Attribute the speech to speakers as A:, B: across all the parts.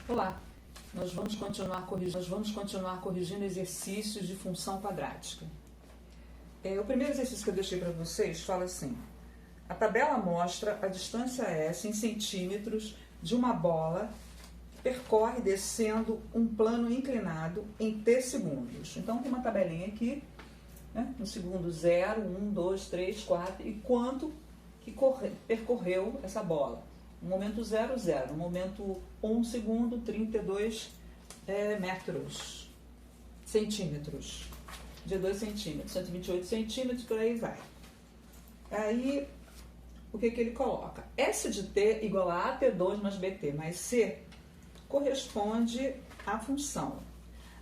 A: Olá, nós vamos continuar corrigindo exercícios de função quadrática. O primeiro exercício que eu deixei para vocês fala assim: a tabela mostra a distância S em centímetros de uma bola que percorre descendo um plano inclinado em T segundos. Então tem uma tabelinha aqui, né, no segundo 0, 1, 2, 3, 4 e quanto que percorreu essa bola. No momento 0, 0. No momento 1 segundo, 32 centímetros. De 2 centímetros, 128 centímetros, por aí vai. Aí, o que ele coloca? S de T igual a AT2 mais BT mais C corresponde à função.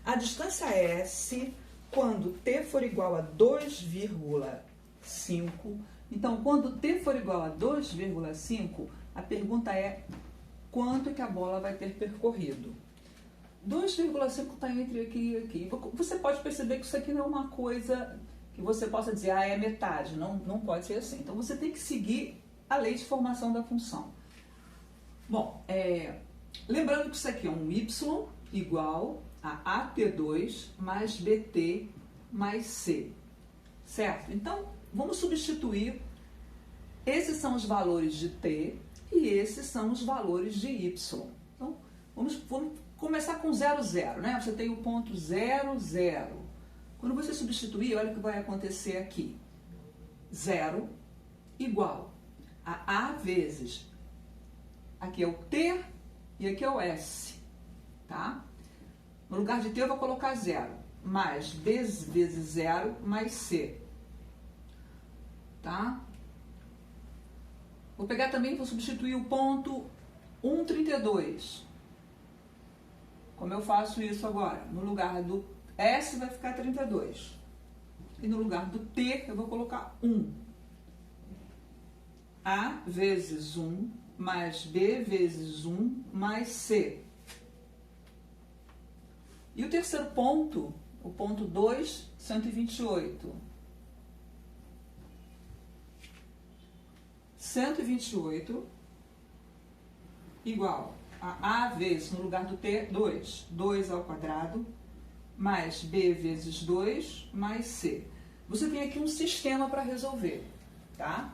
A: A distância S, quando T for igual a 2,5, então, quando T for igual a 2,5, a pergunta é quanto que a bola vai ter percorrido. 2,5 está entre aqui e aqui. Você pode perceber que isso aqui não é uma coisa que você possa dizer, é metade. Não pode ser assim. Então, você tem que seguir a lei de formação da função. Bom, lembrando que isso aqui é um y igual a AT2 mais BT mais C. Certo? Então, vamos substituir. Esses são os valores de T e esses são os valores de Y. Então, vamos começar com 0, 0, né? Você tem o ponto 0, 0. Quando você substituir, olha o que vai acontecer aqui. 0 igual a vezes, aqui é o T e aqui é o S, tá? No lugar de T eu vou colocar 0, mais B vezes 0 mais C, tá? Vou pegar também, vou substituir o ponto 1,32. Como eu faço isso agora? No lugar do S vai ficar 32. E no lugar do T eu vou colocar 1. A vezes 1 mais B vezes 1 mais C. E o terceiro ponto, o ponto 2, 128. 128 igual a vezes, no lugar do T, 2. 2 ao quadrado, mais B vezes 2, mais C. Você tem aqui um sistema para resolver, tá?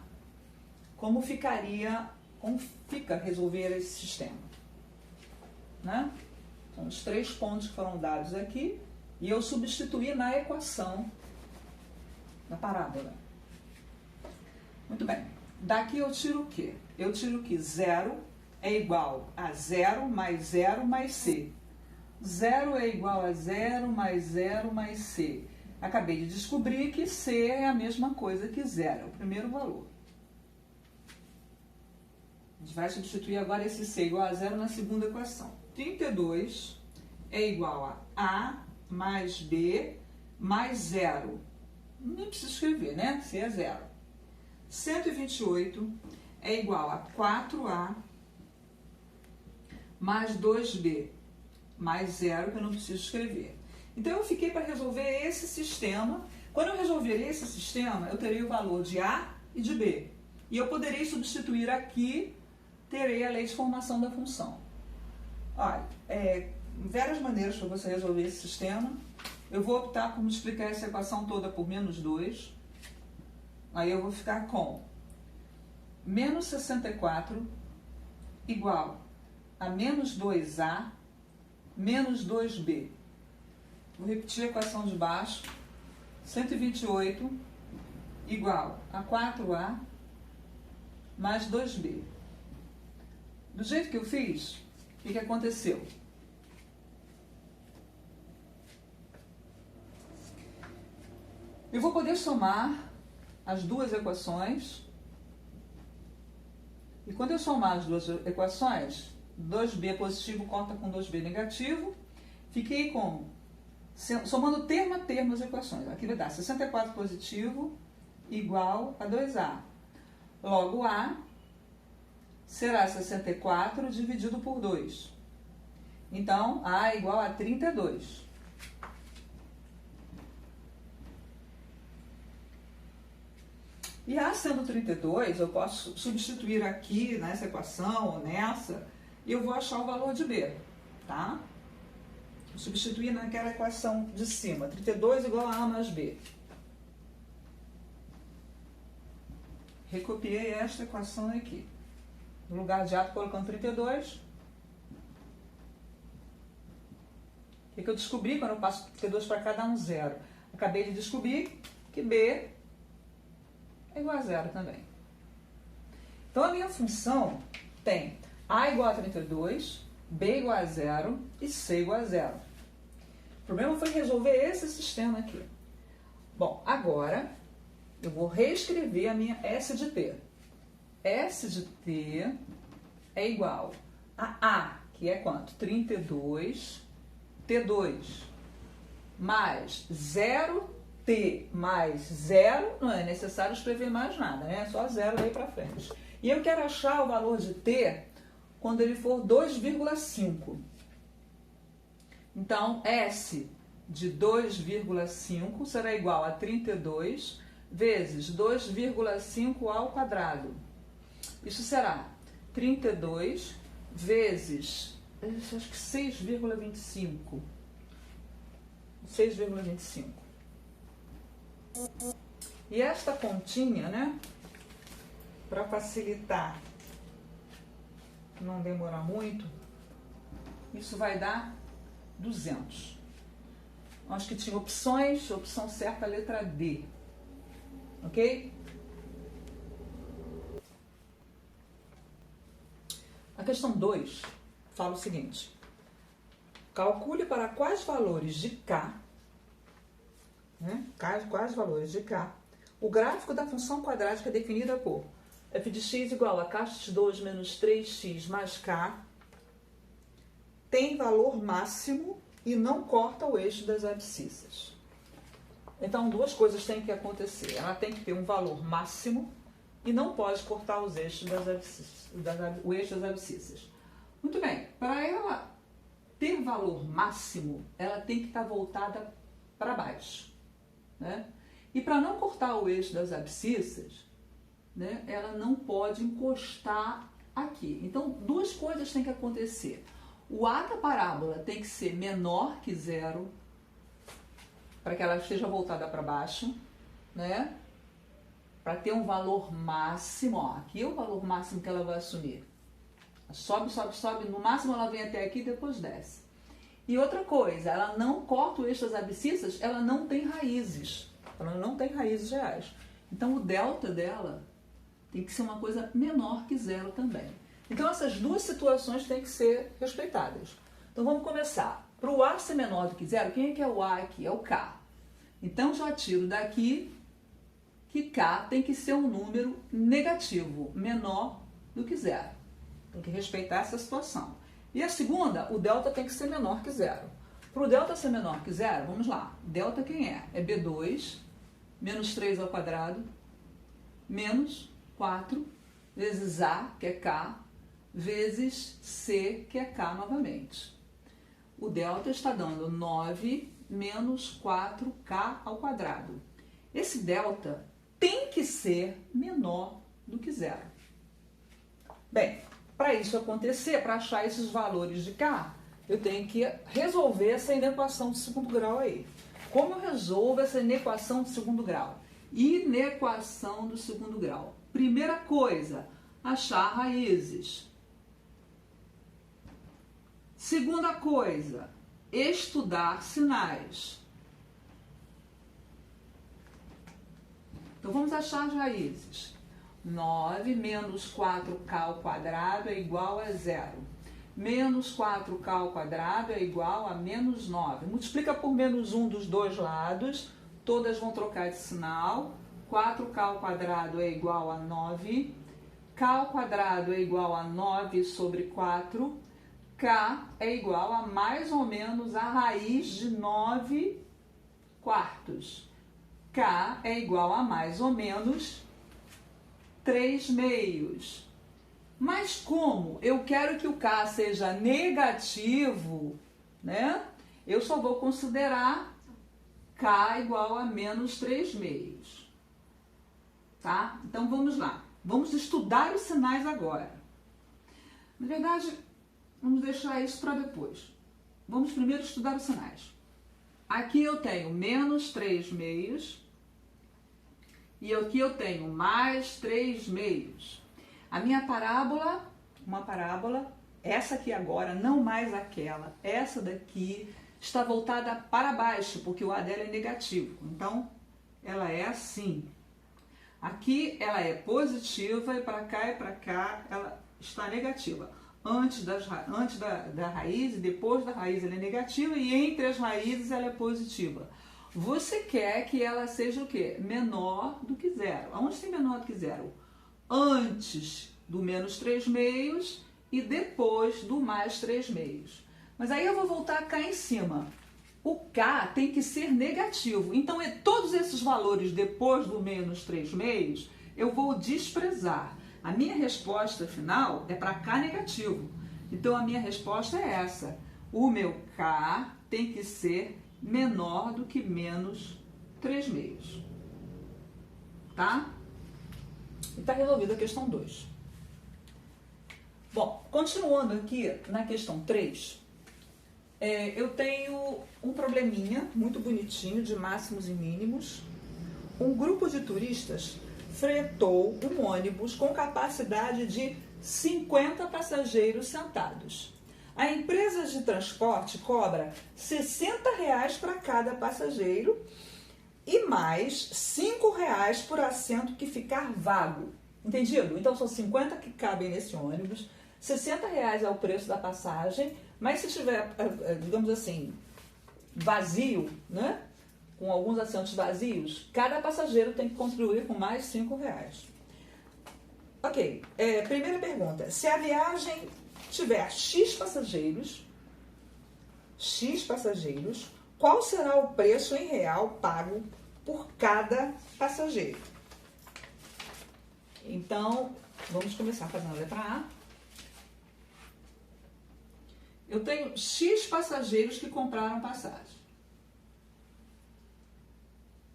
A: Como fica resolver esse sistema? Né? São os 3 pontos que foram dados aqui, e eu substituí na equação da parábola. Muito bem. Daqui eu tiro o quê? Eu tiro que 0 é igual a 0 mais C. 0 é igual a 0 mais C. Acabei de descobrir que C é a mesma coisa que 0, é o primeiro valor. A gente vai substituir agora esse C igual a 0 na segunda equação. 32 é igual a mais B mais 0. Nem preciso escrever, né? C é 0. 128 é igual a 4A mais 2B mais 0, que eu não preciso escrever. Então, eu fiquei para resolver esse sistema. Quando eu resolver esse sistema, eu terei o valor de A e de B. E eu poderei substituir aqui, terei a lei de formação da função. Olha, várias maneiras para você resolver esse sistema. Eu vou optar por multiplicar essa equação toda por menos 2. Aí eu vou ficar com menos 64 igual a menos 2A menos 2B. Vou repetir a equação de baixo. 128 igual a 4A mais 2B. Do jeito que eu fiz, o que aconteceu? Eu vou poder somar as duas equações, e quando eu somar as duas equações, 2b positivo conta com 2b negativo, fiquei com, somando termo a termo as equações, aqui vai dar 64 positivo igual a 2a. Logo, a será 64 dividido por 2. Então, a é igual a 32. E A sendo 32, eu posso substituir aqui nessa equação ou nessa, e eu vou achar o valor de B. tá? Vou substituir naquela equação de cima, 32 igual a A mais B. Recopiei esta equação aqui. No lugar de A, estou colocando 32. O que eu descobri quando eu passo 32 para cá, dá um zero. Acabei de descobrir que B é igual a zero também. Então, a minha função tem A igual a 32, B igual a zero e C igual a zero. O problema foi resolver esse sistema aqui. Bom, agora eu vou reescrever a minha S de T. S de T é igual a A, que é quanto? 32, T2, mais 0T mais 0, não é necessário escrever mais nada, né? É só 0 aí para frente. E eu quero achar o valor de T quando ele for 2,5. Então, S de 2,5 será igual a 32 vezes 2,5 ao quadrado. Isso será 32 vezes, acho que 6,25. 6,25. E esta continha, né, para facilitar, não demorar muito, isso vai dar 200. Acho que tinha opções, opção certa, a letra D. Ok? A questão 2 fala o seguinte: calcule para quais valores de K, né? Quais valores de K, o gráfico da função quadrática definida por f de x igual a k de 2 menos 3x mais k tem valor máximo e não corta o eixo das abscissas. Então, duas coisas têm que acontecer. Ela tem que ter um valor máximo e não pode cortar os eixos das abscissas, o eixo das abscissas. Muito bem, para ela ter valor máximo, ela tem que estar voltada para baixo, né? E para não cortar o eixo das abscissas, né, ela não pode encostar aqui. Então, duas coisas têm que acontecer. O A da parábola tem que ser menor que zero, para que ela esteja voltada para baixo, né? Para ter um valor máximo, ó, aqui é o valor máximo que ela vai assumir. Sobe, sobe, sobe, no máximo ela vem até aqui e depois desce. E outra coisa, ela não corta o eixo das abscissas, ela não tem raízes. Ela não tem raízes reais. Então, o delta dela tem que ser uma coisa menor que zero também. Então, essas duas situações têm que ser respeitadas. Então, vamos começar. Para o A ser menor do que zero, quem é que é o A aqui? É o K. Então, já tiro daqui que K tem que ser um número negativo, menor do que zero. Tem que respeitar essa situação. E a segunda, o delta tem que ser menor que zero. Para o delta ser menor que zero, vamos lá. Delta quem é? É B2 menos 3 ao quadrado menos 4 vezes A, que é K, vezes C, que é K novamente. O delta está dando 9 menos 4K ao quadrado. Esse delta tem que ser menor do que zero. Bem, para isso acontecer, para achar esses valores de K, eu tenho que resolver essa inequação de segundo grau aí. Como eu resolvo essa inequação de segundo grau? Inequação do segundo grau. Primeira coisa, achar raízes. Segunda coisa, estudar sinais. Então, vamos achar as raízes. 9 menos 4K ao quadrado é igual a zero. Menos 4K ao quadrado é igual a menos 9. Multiplica por menos 1 dos dois lados. Todas vão trocar de sinal. 4K ao quadrado é igual a 9. K ao quadrado é igual a 9 sobre 4. K é igual a mais ou menos a raiz de 9 quartos. K é igual a mais ou menos 3 meios. Mas como eu quero que o K seja negativo, né? Eu só vou considerar K igual a menos 3 meios. Tá? Então vamos lá. Vamos estudar os sinais agora. Na verdade, vamos deixar isso para depois. vamos primeiro estudar os sinais. Aqui eu tenho menos 3 meios e aqui eu tenho mais 3 meios. A minha parábola, uma parábola, essa aqui agora, não mais aquela, essa daqui está voltada para baixo, porque o A dela é negativo. Então, ela é assim. Aqui ela é positiva e para cá ela está negativa. Antes da raiz e depois da raiz ela é negativa e entre as raízes ela é positiva. Você quer que ela seja o quê? Menor do que zero. Aonde tem menor do que zero? Antes do menos 3 meios e depois do mais 3 meios. Mas aí eu vou voltar cá em cima. O K tem que ser negativo. Então, todos esses valores depois do menos 3 meios, eu vou desprezar. A minha resposta final é para K negativo. Então, a minha resposta é essa. O meu K tem que ser menor do que menos 3 meios. Tá? E está resolvida a questão 2. Bom, continuando aqui na questão 3, eu tenho um probleminha muito bonitinho de máximos e mínimos. Um grupo de turistas fretou um ônibus com capacidade de 50 passageiros sentados. A empresa de transporte cobra R$ 60 para cada passageiro e mais R$ 5 por assento que ficar vago. Entendido? Então são 50 que cabem nesse ônibus, R$ 60 é o preço da passagem, mas se tiver, digamos assim, vazio, né? Com alguns assentos vazios, cada passageiro tem que contribuir com mais R$ 5. Ok, primeira pergunta. Se a viagem tiver X passageiros, qual será o preço em real pago por cada passageiro? Então, vamos começar fazendo a letra A. Eu tenho X passageiros que compraram passagem.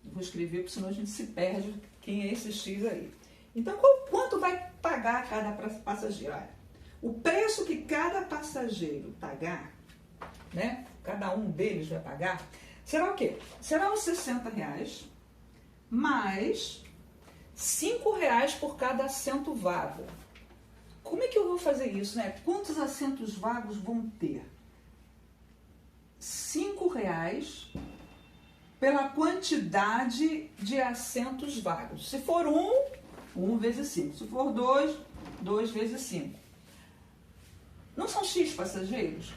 A: Vou escrever, porque senão a gente se perde quem é esse X aí. Então, quanto vai pagar cada passageiro? Olha, o preço que cada passageiro pagar, né? Cada um deles vai pagar, será o quê? Será os R$ 60 mais R$ 5 por cada assento vago. Como é que eu vou fazer isso, né? Quantos assentos vagos vão ter? R$ 5 pela quantidade de assentos vagos. Se for 1 vezes 5. Se for 2 vezes 5. Não são X passageiros?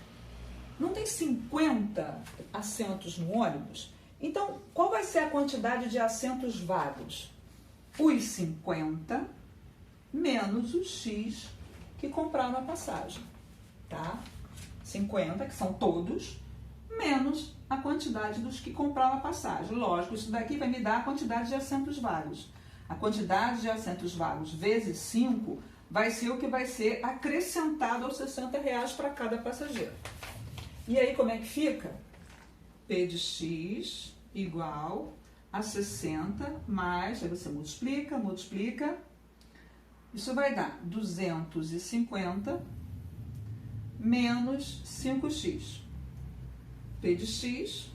A: Não tem 50 assentos no ônibus? Então, qual vai ser a quantidade de assentos vagos? Os 50 menos o X que compraram a passagem, tá? 50, que são todos, menos a quantidade dos que compraram a passagem. Lógico, isso daqui vai me dar a quantidade de assentos vagos. A quantidade de assentos vagos vezes 5 vai ser o que vai ser acrescentado aos R$ 60 para cada passageiro. E aí, como é que fica? P de X igual a 60 mais, aí você multiplica. Isso vai dar 250 menos 5x. P de X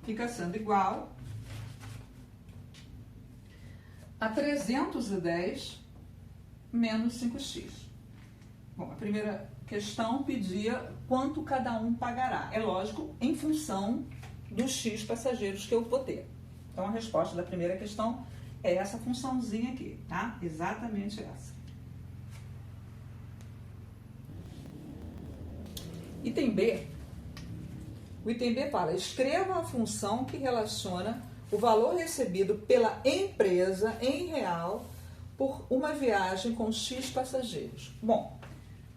A: fica sendo igual a 310 menos 5x. Bom, a primeira questão pedia quanto cada um pagará. É lógico, em função dos X passageiros que eu vou ter. Então, a resposta da primeira questão é essa funçãozinha aqui, tá? Exatamente essa. Item B. O item B fala, escreva a função que relaciona o valor recebido pela empresa em real por uma viagem com X passageiros. Bom,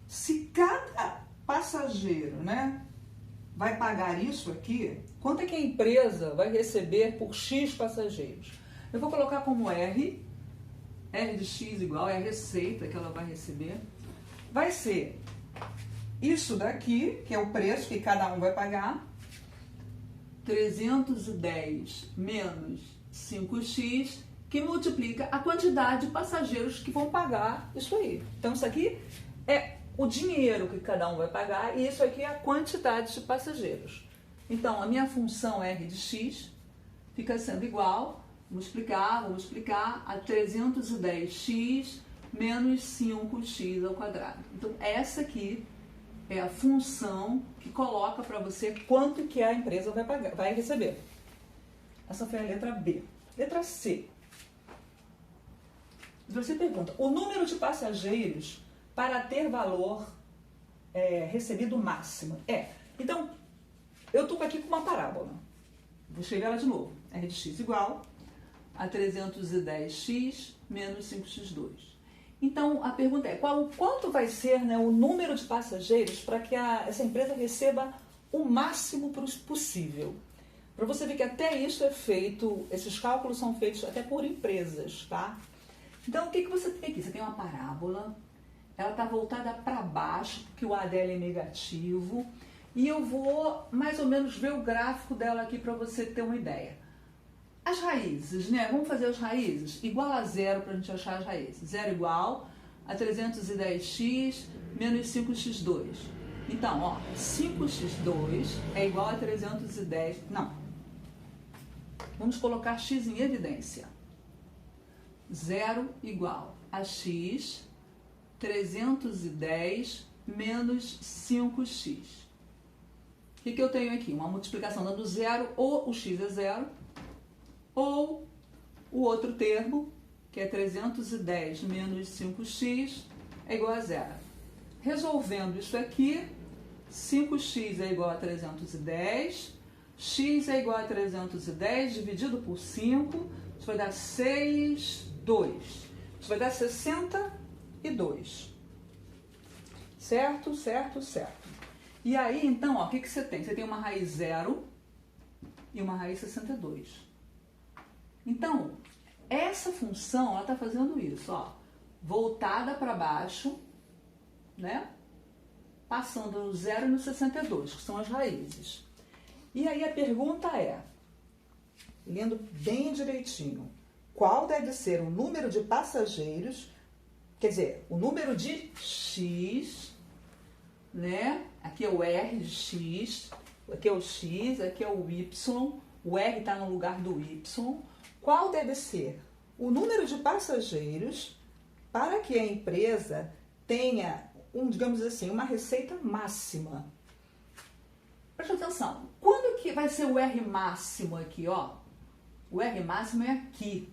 A: se cada passageiro, né, vai pagar isso aqui, quanto é que a empresa vai receber por X passageiros? Eu vou colocar como R de X igual, é a receita que ela vai receber. Vai ser isso daqui, que é o preço que cada um vai pagar, 310 menos 5x, que multiplica a quantidade de passageiros que vão pagar isso aí. Então, isso aqui é o dinheiro que cada um vai pagar, e isso aqui é a quantidade de passageiros. Então, a minha função R de x fica sendo igual, vamos explicar, a 310x menos 5x ao quadrado. Então, essa aqui é a função que coloca para você quanto que a empresa vai receber. Essa foi a letra B. Letra C. Você pergunta, o número de passageiros para ter valor recebido máximo é. Então, eu estou aqui com uma parábola. Vou escrever ela de novo. R de x igual a 310x menos 5x2. Então, a pergunta é, quanto vai ser, né, o número de passageiros para que essa empresa receba o máximo possível? Para você ver que até isso é feito, esses cálculos são feitos até por empresas, tá? Então, o que você tem aqui? Você tem uma parábola, ela está voltada para baixo, porque o A dela é negativo, e eu vou mais ou menos ver o gráfico dela aqui para você ter uma ideia. As raízes, né? Vamos fazer as raízes? Igual a zero para a gente achar as raízes. Zero igual a 310x menos 5x2. Então, ó, 5x2 é igual a 310... Não. Vamos colocar x em evidência. Zero igual a x 310 menos 5x. O que eu tenho aqui? Uma multiplicação dando zero, ou o x é zero, ou o outro termo, que é 310 menos 5x, é igual a zero. Resolvendo isso aqui, 5x é igual a 310, x é igual a 310 dividido por 5, isso vai dar 6, 2. Isso vai dar 62. Certo, certo, certo. E aí, então, ó, o que você tem? Você tem uma raiz zero e uma raiz 62. Então, essa função, ela está fazendo isso, ó, voltada para baixo, né? Passando no 0 e no 62, que são as raízes. E aí a pergunta é, lendo bem direitinho, qual deve ser o número de passageiros, quer dizer, o número de x, né? Aqui é o R de x, aqui é o x, aqui é o y, o R está no lugar do y. Qual deve ser o número de passageiros para que a empresa tenha, digamos assim, uma receita máxima? Presta atenção, quando que vai ser o R máximo aqui, ó? O R máximo é aqui.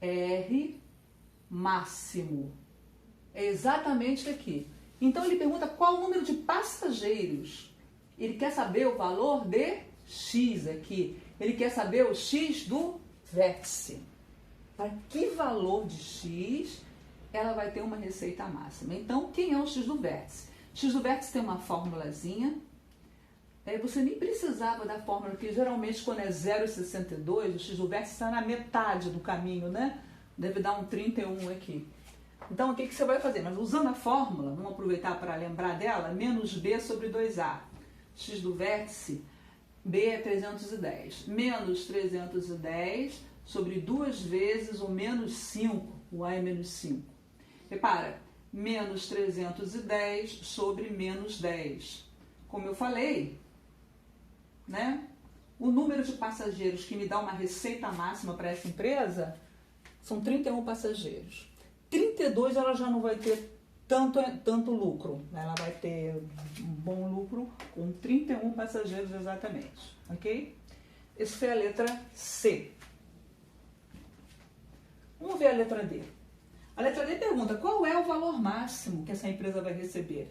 A: R máximo. É exatamente aqui. Então ele pergunta qual o número de passageiros. Ele quer saber o valor de x aqui. Ele quer saber o x do vértice. Para que valor de x ela vai ter uma receita máxima? Então, quem é o x do vértice? X do vértice tem uma formulazinha. Você nem precisava da fórmula, porque geralmente quando é 0,62, o x do vértice está na metade do caminho, né? Deve dar um 31 aqui. Então, o que você vai fazer? Mas usando a fórmula, vamos aproveitar para lembrar dela, menos b sobre 2a. X do vértice, b é 310. Menos 310 sobre 2 vezes o menos 5, o a é menos 5. Repara, menos 310 sobre menos 10. Como eu falei, né? O número de passageiros que me dá uma receita máxima para essa empresa são 31 passageiros. 32 ela já não vai ter tanto lucro, né? Ela vai ter um bom lucro com 31 passageiros exatamente, ok? Essa foi a letra C. Vamos ver a letra D. A letra D pergunta qual é o valor máximo que essa empresa vai receber.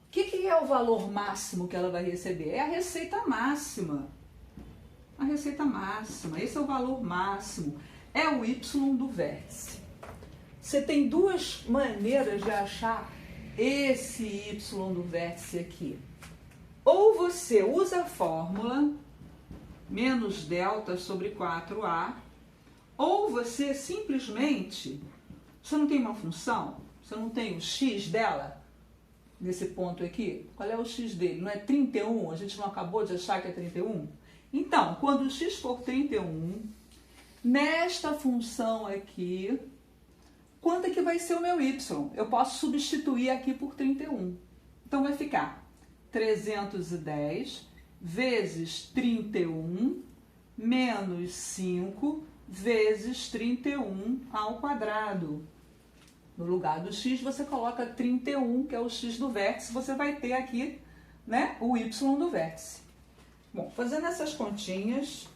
A: O que é o valor máximo que ela vai receber? É a receita máxima. A receita máxima, esse é o valor máximo. É o Y do vértice. Você tem duas maneiras de achar esse Y do vértice aqui. Ou você usa a fórmula menos delta sobre 4A, ou você simplesmente, você não tem uma função, você não tem o x dela, nesse ponto aqui, qual é o x dele? Não é 31? A gente não acabou de achar que é 31? Então, quando o x for 31, nesta função aqui, quanto é que vai ser o meu y? Eu posso substituir aqui por 31. Então vai ficar 310 vezes 31 menos 5 vezes 31 ao quadrado. No lugar do x, você coloca 31, que é o x do vértice, você vai ter aqui, né, o y do vértice. Bom, fazendo essas continhas,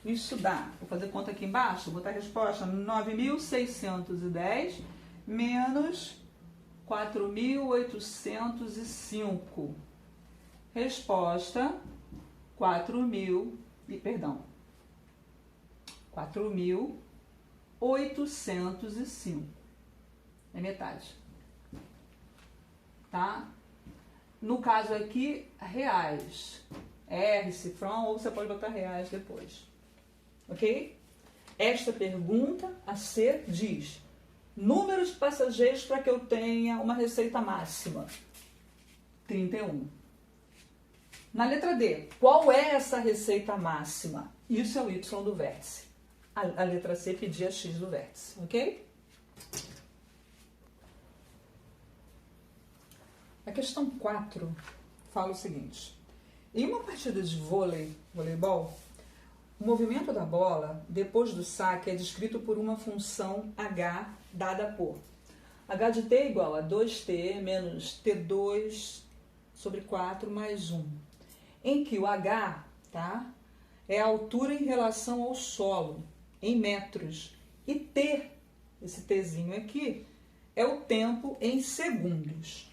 A: isso dá, vou fazer conta aqui embaixo, vou botar a resposta 9.610 menos 4.805. Resposta 4.805. É metade. Tá? No caso aqui, reais. R-se from, ou você pode botar reais depois. Ok? Esta pergunta a C diz: número de passageiros para que eu tenha uma receita máxima? 31. Na letra D, qual é essa receita máxima? Isso é o y do vértice. A letra C pedia x do vértice, ok? A questão 4 fala o seguinte: em uma partida de voleibol, o movimento da bola depois do saque é descrito por uma função h dada por h de t igual a 2t menos t2 sobre 4 mais 1, em que o h, tá, é a altura em relação ao solo, em metros, e t, esse tzinho aqui, é o tempo em segundos.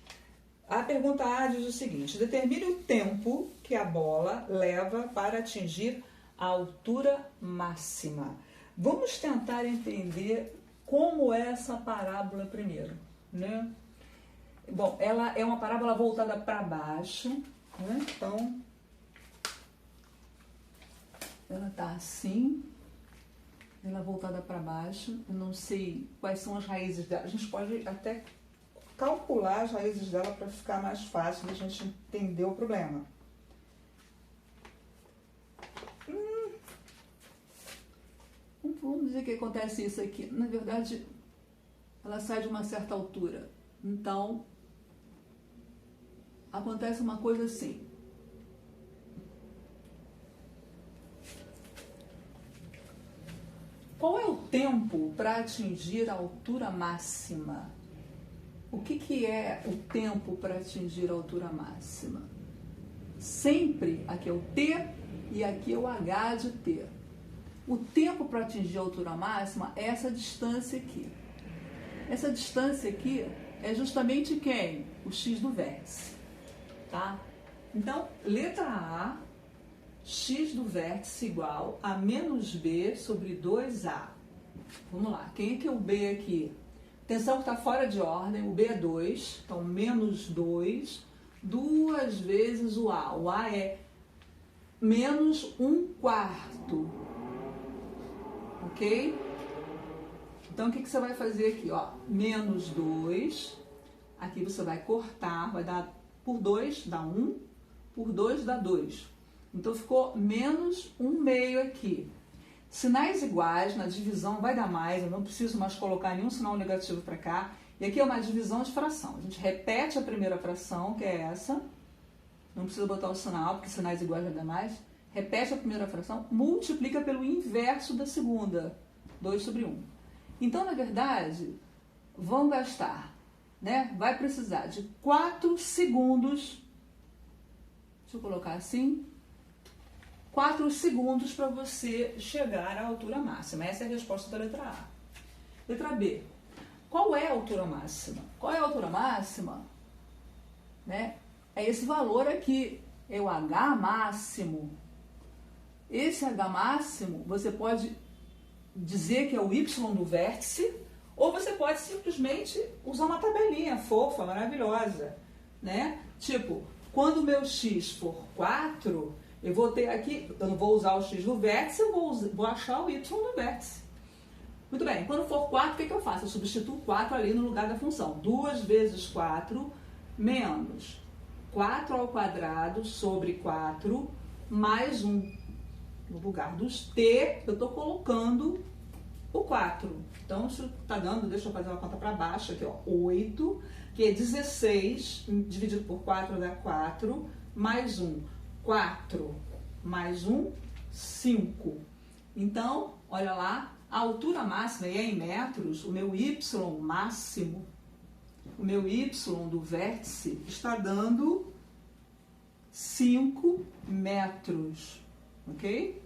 A: A pergunta A diz o seguinte: determine o tempo que a bola leva para atingir a altura máxima. Vamos tentar entender como é essa parábola primeiro, né? Bom, ela é uma parábola voltada para baixo, né? Então, ela está assim, ela voltada para baixo. Eu não sei quais são as raízes dela. A gente pode até calcular as raízes dela para ficar mais fácil de a gente entender o problema. Vamos dizer que acontece isso aqui. Na verdade, ela sai de uma certa altura. Então, acontece uma coisa assim. Qual é o tempo para atingir a altura máxima? O que é o tempo para atingir a altura máxima? Sempre aqui é o t e aqui é o h de t. O tempo para atingir a altura máxima é essa distância aqui. Essa distância aqui é justamente quem? O x do vértice. Tá? Então, letra A, x do vértice igual a menos b sobre 2a. Vamos lá, quem é que é o b aqui? Atenção que está fora de ordem, o b é 2, então menos 2, 2 vezes o a. O a é menos 1/4, ok? Então, o que você vai fazer aqui? Ó, menos 2, aqui você vai cortar, vai dar por 2, dá 1, por 2 dá 2. Então, ficou menos 1/2 aqui. Sinais iguais na divisão vai dar mais, eu não preciso mais colocar nenhum sinal negativo para cá. E aqui é uma divisão de fração. A gente repete a primeira fração, que é essa. Não precisa botar o sinal, porque sinais iguais vai dar mais. Repete a primeira fração, multiplica pelo inverso da segunda, 2 sobre 1. Então, na verdade, vão gastar, né? Vai precisar de 4 segundos. Deixa eu colocar assim. 4 segundos para você chegar à altura máxima. Essa é a resposta da letra A. Letra B. Qual é a altura máxima? Qual é a altura máxima? Né? É esse valor aqui. É o H máximo. Esse H máximo, você pode dizer que é o Y do vértice, ou você pode simplesmente usar uma tabelinha fofa, maravilhosa. Né? Tipo, quando o meu X for 4... eu vou ter aqui, eu não vou usar o x do vértice, eu vou achar o y do vértice. Muito bem, quando for 4, o que eu faço? Eu substituo 4 ali no lugar da função. 2 vezes 4 menos 4 ao quadrado sobre 4 mais 1. No lugar dos t, eu estou colocando o 4. Então, isso está dando, deixa eu fazer uma conta para baixo aqui, ó, 8. O que é 16 dividido por 4 dá 4, mais 1, 4, mais 1, 5. Então, olha lá, a altura máxima é em metros, o meu y máximo, o meu y do vértice está dando 5 metros, ok?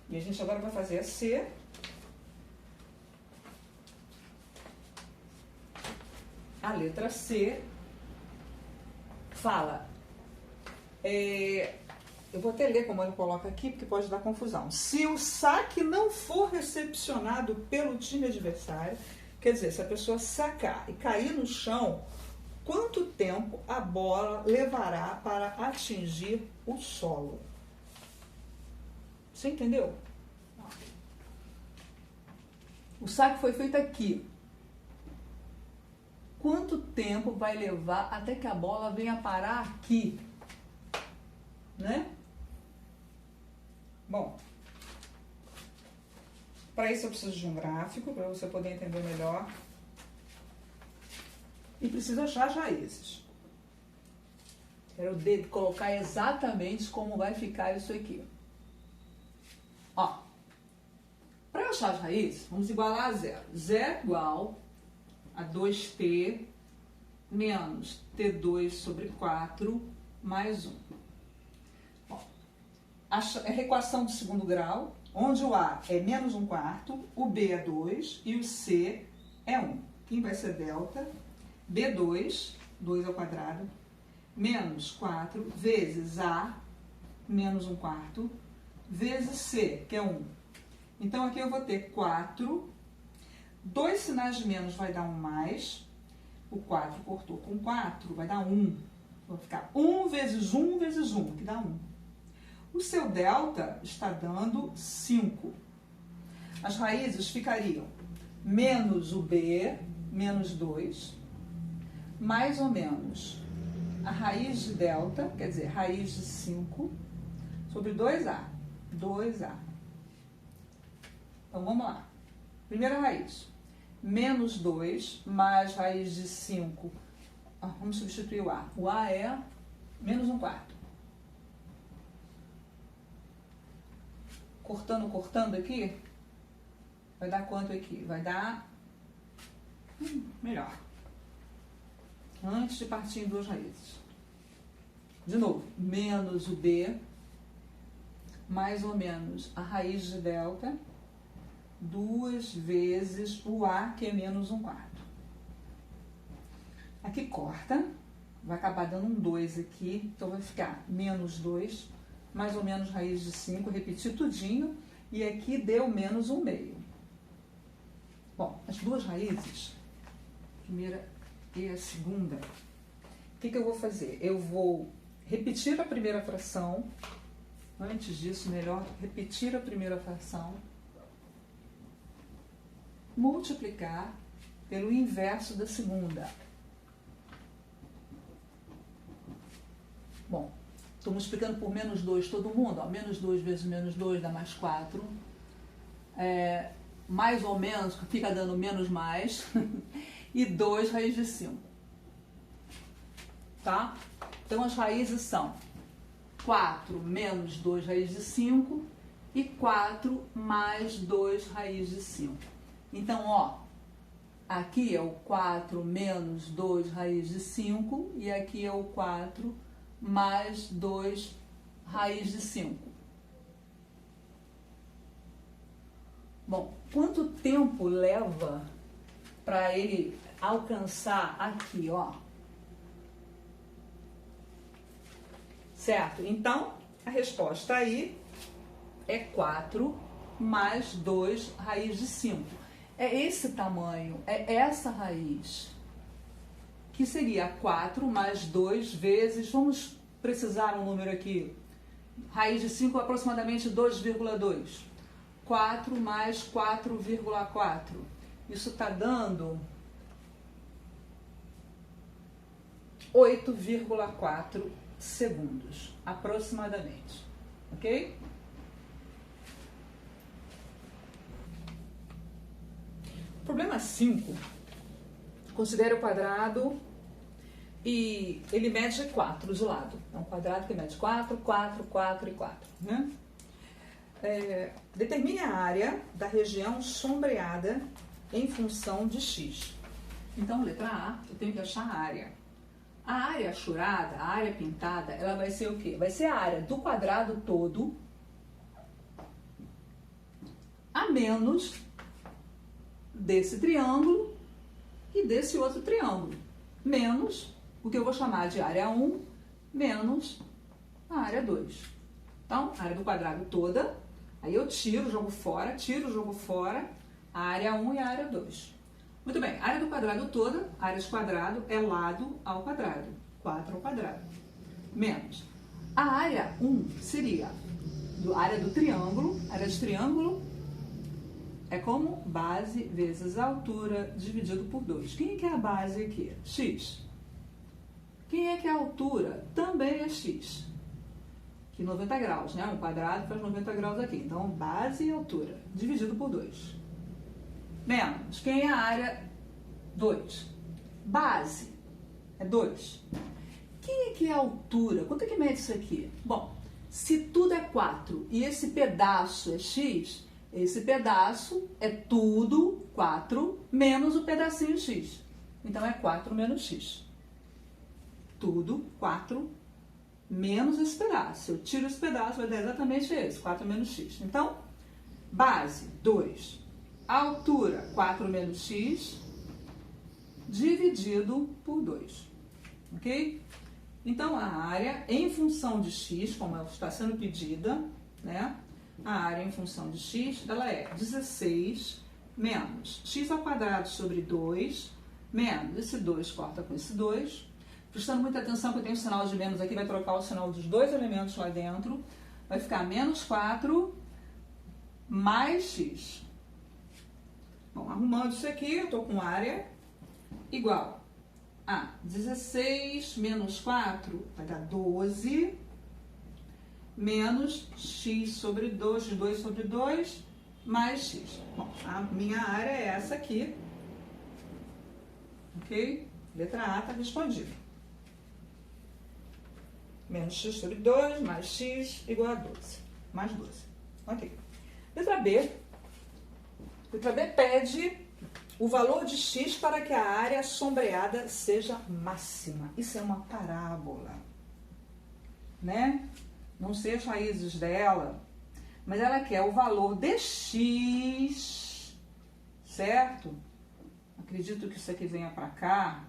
A: E a gente agora vai fazer a C. A letra C fala, eu vou até ler como ele coloca aqui, porque pode dar confusão. Se o saque não for recepcionado pelo time adversário, quer dizer, se a pessoa sacar e cair no chão, quanto tempo a bola levará para atingir o solo? Você entendeu? O saque foi feito aqui. Quanto tempo vai levar até que a bola venha parar aqui? Né? Bom, para isso eu preciso de um gráfico, para você poder entender melhor. E preciso achar as raízes. Quero colocar exatamente como vai ficar isso aqui. Ó, para achar as raízes, vamos igualar a zero. Zero igual a 2t menos t2 sobre 4 mais 1. Ó, a equação do segundo grau, onde o a é menos 1/4, o b é 2 e o c é 1. Quem vai ser delta? B2, 2 ao quadrado, menos 4 vezes a, menos 1/4, vezes c, que é 1. Então, aqui eu vou ter 4, 2 sinais de menos vai dar 1 mais, o 4 cortou com 4, vai dar 1. Vai ficar 1 vezes 1 vezes 1, que dá 1. O seu delta está dando 5. As raízes ficariam menos o b, menos 2, mais ou menos a raiz de delta, quer dizer, raiz de 5, sobre 2a. 2a. Então, vamos lá. Primeira raiz. Menos 2 mais raiz de 5. Vamos substituir o a. O a é menos 1/4. Cortando aqui, vai dar quanto aqui? Vai dar... melhor. Antes de partir em duas raízes. De novo, menos o b, mais ou menos a raiz de delta, 2 vezes o a, que é menos 1/4. Aqui corta, vai acabar dando um 2 aqui, então vai ficar menos 2, mais ou menos raiz de 5, repetir tudinho, e aqui deu menos 1/2. Bom, as duas raízes, a primeira e a segunda, o que eu vou fazer? Eu vou repetir a primeira fração, antes disso, melhor repetir a primeira fração, multiplicar pelo inverso da segunda. Bom, estou multiplicando por menos 2 todo mundo. Ó, menos 2 vezes menos 2 dá mais 4. Mais ou menos, fica dando menos mais. E 2 raiz de 5. Tá? Então, as raízes são 4 menos 2 raiz de 5 e 4 mais 2 raiz de 5. Então, ó, aqui é o 4 menos 2 raiz de 5 e aqui é o 4 mais 2 raiz de 5. Bom, quanto tempo leva para ele alcançar aqui, ó? Certo? Então, a resposta aí é 4 mais 2 raiz de 5. É esse tamanho, é essa raiz, que seria 4 mais 2 vezes, vamos precisar um número aqui, raiz de 5 aproximadamente 2,2. 4 mais 4,4. Isso está dando 8,4 segundos, aproximadamente. Ok? Problema 5 Considere o quadrado e ele mede 4 de lado. É um quadrado que mede 4, 4, 4 e 4. Né? Determine a área da região sombreada em função de x. Então, letra A, eu tenho que achar a área. A área achurada, a área pintada, ela vai ser o quê? Vai ser a área do quadrado todo a menos desse triângulo e desse outro triângulo. Menos o que eu vou chamar de área 1 menos a área 2. Então, a área do quadrado toda, aí eu tiro, jogo fora, a área 1 e a área 2. Muito bem, a área do quadrado toda, área de quadrado é lado ao quadrado, 4 ao quadrado, menos. A área 1 seria a área do triângulo, área de triângulo é como base vezes a altura dividido por 2. Quem é que é a base aqui? X. Quem é que é a altura? Também é x. Aqui 90 graus, né? Um quadrado faz 90 graus aqui. Então, base e altura dividido por 2. Menos. Quem é a área? 2. Base é 2. Quem é que é a altura? Quanto é que mede isso aqui? Bom, se tudo é 4 e esse pedaço é x, esse pedaço é tudo 4 menos o pedacinho x. Então, é 4 menos x. Tudo 4 menos esse pedaço. Eu tiro esse pedaço, vai dar exatamente esse, 4 menos x. Então, base 2. Altura 4 menos x dividido por 2. Ok? Então, a área em função de x, como ela está sendo pedida, né? A área em função de x, ela é 16 menos x ao quadrado sobre 2, menos esse 2 corta com esse 2. Prestando muita atenção que eu tenho o sinal de menos aqui, vai trocar o sinal dos dois elementos lá dentro. Vai ficar menos 4 mais x. Bom, arrumando isso aqui, eu estou com área igual a 16 menos 4 vai dar 12 menos x sobre 2, 2 sobre 2, mais x. Bom, a minha área é essa aqui. Ok? Letra A está respondida. Menos x sobre 2, mais x, igual a 12. Mais 12. Ok. Letra B. Letra B pede o valor de x para que a área sombreada seja máxima. Isso é uma parábola, né? Não sei as raízes dela, mas ela quer o valor de x, certo? Acredito que isso aqui venha para cá.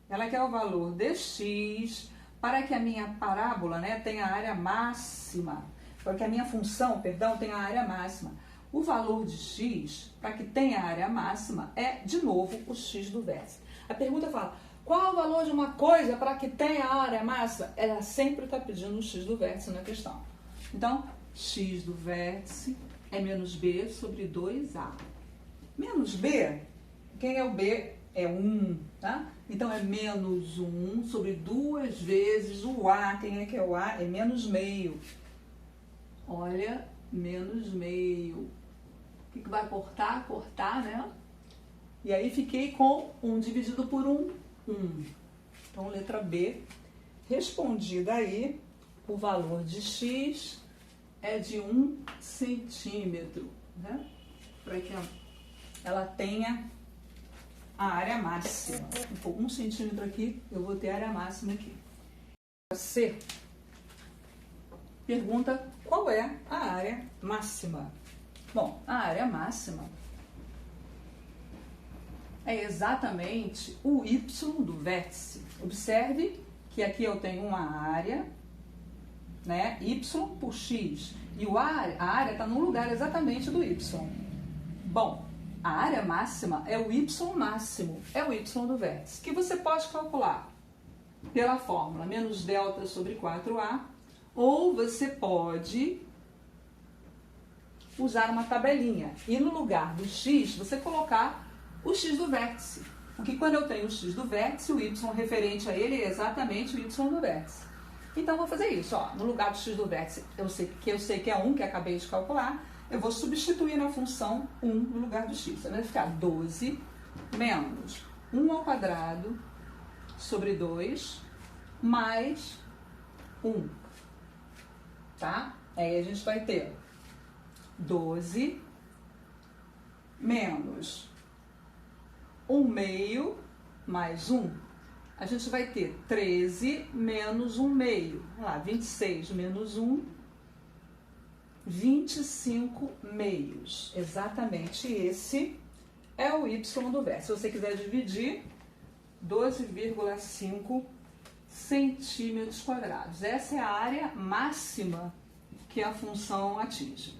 A: Ela quer o valor de x para que a minha parábola, né, tenha a área máxima. Para que a minha função, perdão, tenha a área máxima. O valor de x, para que tenha a área máxima, é, de novo, o x do vértice. A pergunta fala, qual o valor de uma coisa para que tenha a área máxima? Ela sempre está pedindo o x do vértice na questão. Então, x do vértice é menos b sobre 2a. Menos b, quem é o b? É 1, tá? Então, é menos 1 sobre 2 vezes o a. Quem é que é o a? É menos meio. Olha, menos meio. O que vai cortar? Cortar, né? E aí, fiquei com 1 dividido por 1, 1. Então, letra B, respondida aí, o valor de x é de 1 centímetro, né? Para que ela tenha a área máxima. Então, 1 centímetro aqui, eu vou ter a área máxima aqui. C pergunta qual é a área máxima. Bom, a área máxima é exatamente o y do vértice. Observe que aqui eu tenho uma área, né, y por x, e a área está no lugar exatamente do y. Bom, a área máxima é o y máximo, é o y do vértice, que você pode calcular pela fórmula menos delta sobre 4a, ou você pode usar uma tabelinha e no lugar do x você colocar o x do vértice, porque quando eu tenho o x do vértice, o y referente a ele é exatamente o y do vértice. Então, vou fazer isso, ó, no lugar do x do vértice, eu sei que é 1, que acabei de calcular, eu vou substituir na função 1 no lugar do x. Vai ficar 12 menos 1 ao quadrado sobre 2 mais 1, tá? Aí a gente vai ter 12 menos 1/2 mais 1. A gente vai ter 13 menos 1/2. Vamos lá, 26 menos 1, 25 meios. Exatamente esse é o y do verso. Se você quiser dividir, 12,5 centímetros quadrados. Essa é a área máxima que a função atinge.